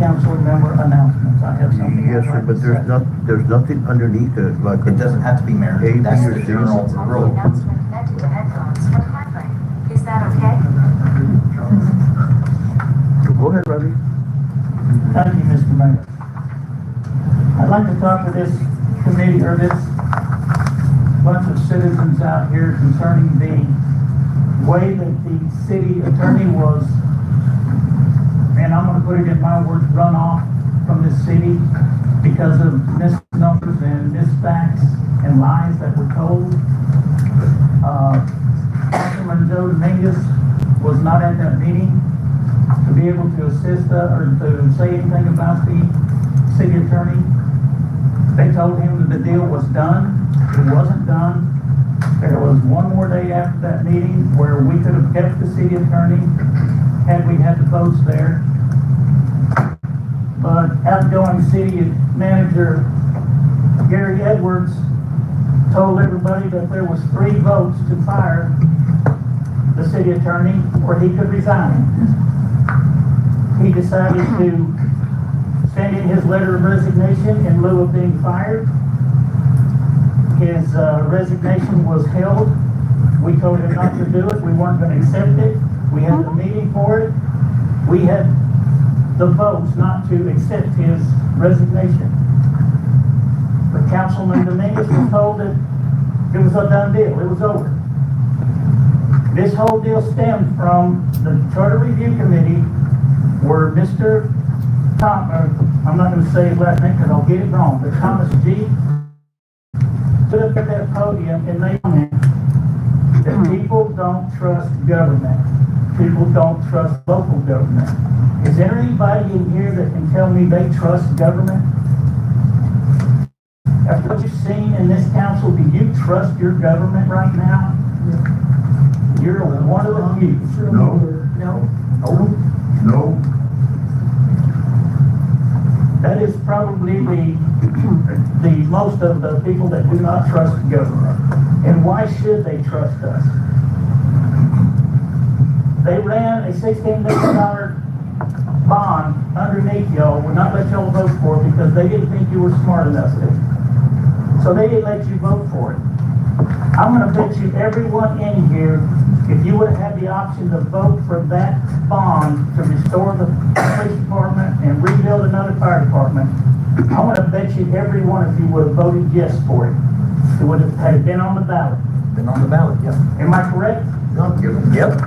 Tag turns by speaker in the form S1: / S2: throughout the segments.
S1: council member announcements. I have something.
S2: Yes, sir, but there's nothing underneath it, like.
S3: It doesn't have to be Mayor.
S2: A, B,
S3: That's
S2: or
S3: the
S2: C.
S3: general rule.
S4: Announcement connected to headphones from Heartland. Is that okay?
S2: Go ahead, Robbie.
S1: Thank you, Mr. Mayor. I'd like to talk to this committee or this bunch of citizens out here concerning the way that the city attorney was, and I'm going to put it in my words, run off from this city because of misnumbers and misfacts and lies that were told. Councilman Joe Dominguez was not at that meeting to be able to assist or to say anything about the city attorney. They told him that the deal was done. It wasn't done. There was one more day after that meeting where we could have kept the city attorney had we had the votes there. But outgoing city manager Gary Edwards told everybody that there was 3 votes to fire the city attorney or he could resign. He decided to send in his letter of resignation in lieu of being fired. His resignation was held. We told him not to do it. We weren't going to accept it. We had the meeting for it. We had the votes not to accept his resignation. But Councilman Dominguez was told that it was a done deal. It was over. This whole deal stemmed from the Charter Review Committee where Mr. I'm not going to say his last name because I'll get it wrong, but Thomas G. stood up at that podium and they commented that people don't trust government. People don't trust local government. Is there anybody in here that can tell me they trust government? After what you've seen in this council, do you trust your government right now? You're one of the few.
S2: No. No.
S1: That is probably the most of the people that do not trust government. And why should they trust us? They ran a $16 million bond underneath y'all, would not let y'all vote for it because they didn't think you were smart enough to. So they didn't let you vote for it. I'm going to bet you everyone in here, if you would have had the option to vote for that bond to restore the police department and rebuild another fire department, I want to bet you everyone, if you would have voted yes for it, it would have had been on the ballot.
S3: Been on the ballot, yeah.
S1: Am I correct?
S3: Yep.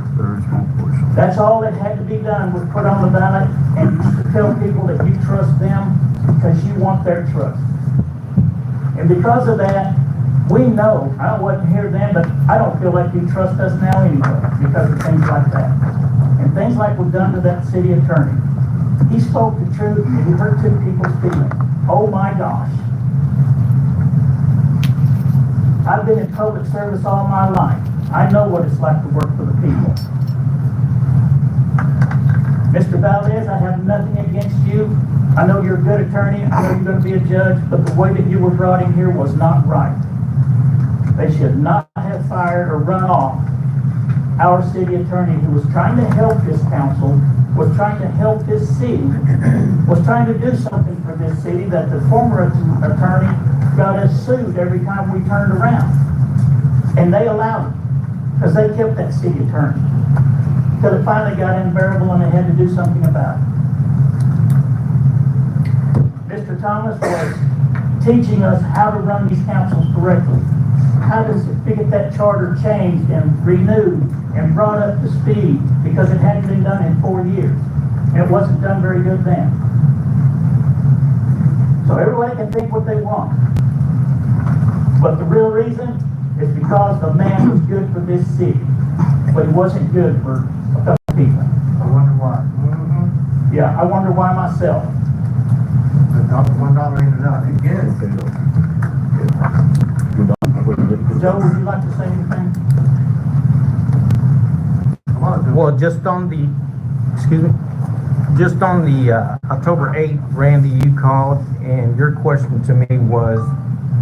S1: That's all that had to be done was put on the ballot and to tell people that you trust them because you want their trust. And because of that, we know, I wasn't here then, but I don't feel like you trust us now anyway because of things like that. And things like was done to that city attorney. He spoke the truth and he hurt 2 people's feelings. Oh my gosh. I've been in public service all my life. I know what it's like to work for the people. Mr. Valdez, I have nothing against you. I know you're a good attorney. I know you're going to be a judge, but the way that you were brought in here was not right. They should not have fired or run off our city attorney who was trying to help this council, was trying to help this city, was trying to do something for this city that the former attorney got us sued every time we turned around. And they allowed it because they kept that city attorney. Until it finally got unbearable and they had to do something about it. Mr. Thomas was teaching us how to run these councils correctly. How to get that charter changed and renewed and brought up to speed because it hadn't been done in 4 years. And it wasn't done very good then. So everybody can think what they want. But the real reason is because the man was good for this city. But he wasn't good for a couple of people.
S5: I wonder why.
S1: Yeah, I wonder why myself.
S5: $1 in and out again.
S1: Joe, would you like to say anything?
S5: Come on, Joe.
S6: Well, just on the October 8th, Randy, you called and your question to me was,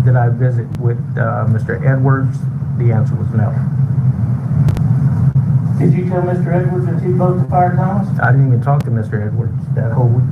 S6: did I visit with Mr. Edwards? The answer was no.
S1: Did you tell Mr. Edwards that you voted to fire Thomas?
S6: I didn't even talk to Mr. Edwards that whole week.